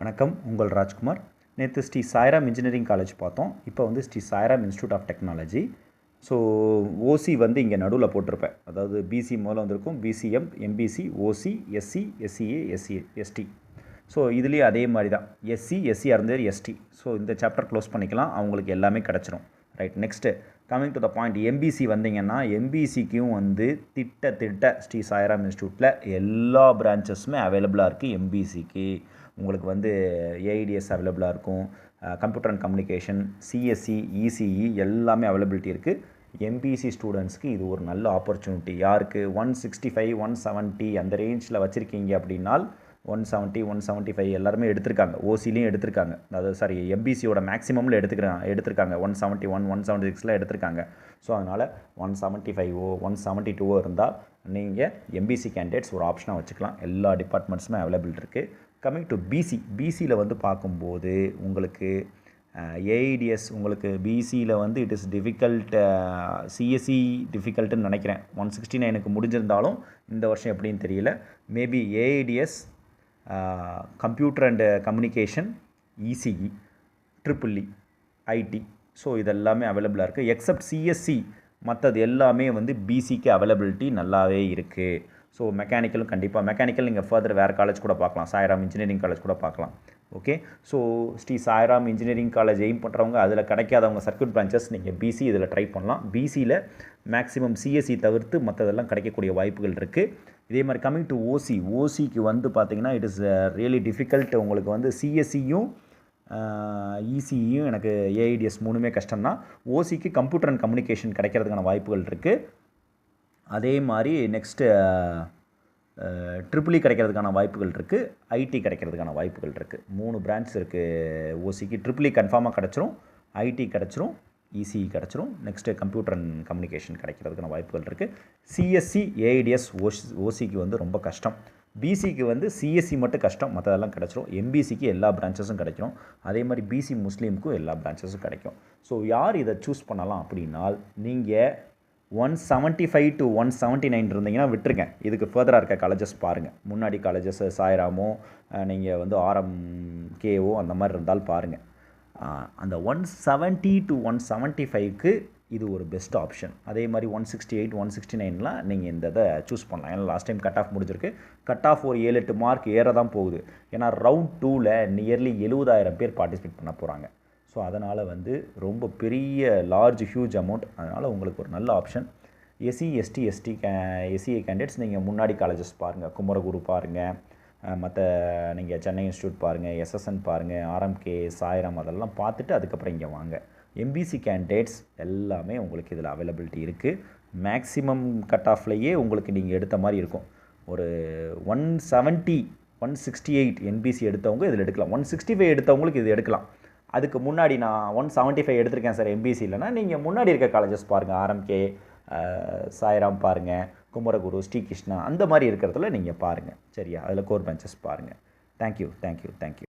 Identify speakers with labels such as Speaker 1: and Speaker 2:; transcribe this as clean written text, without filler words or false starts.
Speaker 1: வணக்கம், உங்கள் ராஜ்குமார். நேற்று ஸ்ரீ சாய்ராம் இன்ஜினியரிங் காலேஜ் பார்த்தோம். இப்போ வந்து Sri Sairam institute of technology. So OC வந்து இங்கே நடுவில் போட்டிருப்பேன். அதாவது பிசி முதல்ல வந்திருக்கும், BCM, MBC, OC, SC, SCA, ST. So இதுலேயே அதே மாதிரி தான், எஸ்சி, எஸ்சியாக இருந்தது எஸ்டி. ஸோ இந்த சாப்டர் க்ளோஸ் பண்ணிக்கலாம், அவங்களுக்கு எல்லாமே கிடச்சிரும். Right, next coming to the point, MBC வந்தீங்கன்னா எம்பிசிக்கும் வந்து திட்ட ஸ்ரீ சாய்ராம் இன்ஸ்டியூட்டில் எல்லா பிரான்ச்சஸுமே அவைலபிளாக இருக்குது. எம்பிசிக்கு உங்களுக்கு வந்து ஏஐடிஎஸ் அவைலபிளாக இருக்கும், computer and communication, CSE, ECE எல்லாமே அவைலபிலிட்டி இருக்குது. எம்பிசி ஸ்டூடெண்ட்ஸ்க்கு இது ஒரு நல்ல ஆப்பர்ச்சுனிட்டி. யாருக்கு 165, 170 அந்த ரேஞ்சில் வச்சுருக்கீங்க அப்படின்னால் 170, 175 எல்லாருமே எடுத்திருக்காங்க. ஓசிலையும் எடுத்திருக்காங்க. அதாவது எம்பிசியோட மேக்ஸிமமில் எடுத்திருக்காங்க 171, 176 எடுத்திருக்காங்க. ஸோ அதனால் 175 172 இருந்தால் நீங்கள் எம்பிசி கேண்டிடேட்ஸ் ஒரு ஆப்ஷனாக வச்சுக்கலாம். எல்லா டிபார்ட்மெண்ட்ஸுமே அவைலபிள் இருக்குது. கம்மிங் டு பிசியில் வந்து பார்க்கும்போது உங்களுக்கு ஏஐடிஎஸ், உங்களுக்கு பிசியில் வந்து இட் இஸ் டிஃபிகல்ட், சிஎஸ்சி டிஃபிகல்ட்டுன்னு நினைக்கிறேன். 169க்கு முடிஞ்சிருந்தாலும் இந்த வருஷம் எப்படின்னு தெரியல. Maybe AIDS, computer and communication, ECE, triple E, IT, so இதெல்லாமே அவைலபிளாக இருக்குது. எக்ஸப்ட் சிஎஸ்சி, மற்றது எல்லாமே வந்து பிசிக்கு அவைலபிலிட்டி நல்லாவே இருக்குது. ஸோ மெக்கானிக்கலும் கண்டிப்பாக, மெக்கானிக்கல் நீங்கள் ஃபர்தர் வேறு காலேஜ் கூட பார்க்கலாம், சாய்ராம் இன்ஜினியரிங் காலேஜ் கூட பார்க்கலாம். Okay, so Sri Sairam engineering college aim பண்ணுறவங்க, அதில் கிடைக்காதவங்க சர்க்யூட் பிரான்ச்சஸ் நீங்கள் பிசி இதில் ட்ரை பண்ணலாம். பிசியில் மேக்ஸிமம் சிஎஸ்சி தவிர்த்து மற்றதெல்லாம் கிடைக்கக்கூடிய வாய்ப்புகள் இருக்குது. இதே மாதிரி கம்மிங் டு ஓசிக்கு வந்து பார்த்திங்கன்னா இட் இஸ் ரியலி டிஃபிகல்ட். உங்களுக்கு வந்து சிஎஸ்சியும் இசியும் எனக்கு ஏஐடிஎஸ் மூணுமே கஷ்டம்தான். ஓசிக்கு கம்ப்யூட்டர் அண்ட் கம்யூனிகேஷன் கிடைக்கிறதுக்கான வாய்ப்புகள் இருக்குது. அதே மாதிரி நெக்ஸ்ட்டு ட்ரிபிள்இ கிடைக்கிறதுக்கான வாய்ப்புகள் இருக்குது, ஐடி கிடைக்கிறதுக்கான வாய்ப்புகள் இருக்குது. 3 பிரான்ச் இருக்குது ஓசிக்கு. ட்ரிபிள்இ கன்ஃபார்மாக கிடச்சிரும், ஐடி கிடச்சிரும், இசிஇ கிடச்சிரும். நெக்ஸ்ட்டு கம்ப்யூட்டர் அண்ட் கம்யூனிகேஷன் கிடைக்கிறதுக்கான வாய்ப்புகள் இருக்குது. சிஎஸ்சி, ஏஐடிஎஸ் ஓசிக்கு வந்து ரொம்ப கஷ்டம். பிசிக்கு வந்து சிஎஸ்சி மட்டும் கஷ்டம், மற்றதெல்லாம் கிடச்சிரும். எம்பிசிக்கு எல்லா பிரான்ச்சஸும் கிடைக்கும். அதே மாதிரி பிசி முஸ்லீமுக்கும் எல்லா பிரான்ச்சஸும் கிடைக்கும். ஸோ யார் இதை சூஸ் பண்ணலாம் அப்படின்னால், நீங்கள் 175 to 179 இருந்தீங்கன்னா விட்டுருங்க. இதுக்கு ஃபர்தராக இருக்க காலேஜஸ் பாருங்கள். முன்னாடி காலேஜஸ் சாய்ராமோ, நீங்கள் வந்து ஆர்எம்கேஓ அந்த மாதிரி இருந்தால் பாருங்கள். அந்த 170 to 175க்கு இது ஒரு பெஸ்ட் ஆப்ஷன். அதே மாதிரி 168, 169லாம் நீங்கள் இந்த இதை சூஸ் பண்ணலாம். ஏன்னா லாஸ்ட் டைம் கட் ஆஃப் முடிஞ்சிருக்கு. கட் ஆஃப் ஒரு 7-8 மார்க் ஏற தான் போகுது. ஏன்னா ரவுண்ட் 2ல் நியர்லி 70,000 பேர் பார்ட்டிசிபேட் பண்ண போகிறாங்க. ஸோ அதனால் வந்து ரொம்ப பெரிய ஹியூஜ் அமௌண்ட். அதனால் உங்களுக்கு ஒரு நல்ல ஆப்ஷன். எஸ்சிஏ கேண்டிடேட்ஸ் நீங்கள் முன்னாடி காலேஜஸ் பாருங்கள். குமரகுரு பாருங்கள், மற்ற நீங்கள் சென்னை இன்ஸ்டியூட் பாருங்கள், எஸ்எஸ்என் பாருங்கள், ஆர்எம்கே, சாய்ராம் அதெல்லாம் பார்த்துட்டு அதுக்கப்புறம் இங்கே வாங்க. எம்பிசி கேண்டிடேட்ஸ் எல்லாமே உங்களுக்கு இதில் அவைலபிலிட்டி இருக்குது. மேக்ஸிமம் கட் ஆஃப்லேயே உங்களுக்கு நீங்கள் எடுத்த மாதிரி இருக்கும். ஒரு 170, 168 என்பிசி எடுத்தவங்க இதில் எடுக்கலாம். 165 எடுத்தவங்களுக்கு இது எடுக்கலாம். அதுக்கு முன்னாடி நான் 175 எடுத்திருக்கேன் சார் எம்பிசி இல்லைனா, நீங்கள் முன்னாடி இருக்க காலேஜஸ் பாருங்கள். ஆர்எம்கே, சாய்ராம் பாருங்கள், குமரகுரு, ஸ்ரீகிருஷ்ணா அந்த மாதிரி இருக்கிறதுல நீங்கள் பாருங்கள். சரியா, அதில் கோர் பெஞ்சஸ் பாருங்கள். தேங்க்யூ.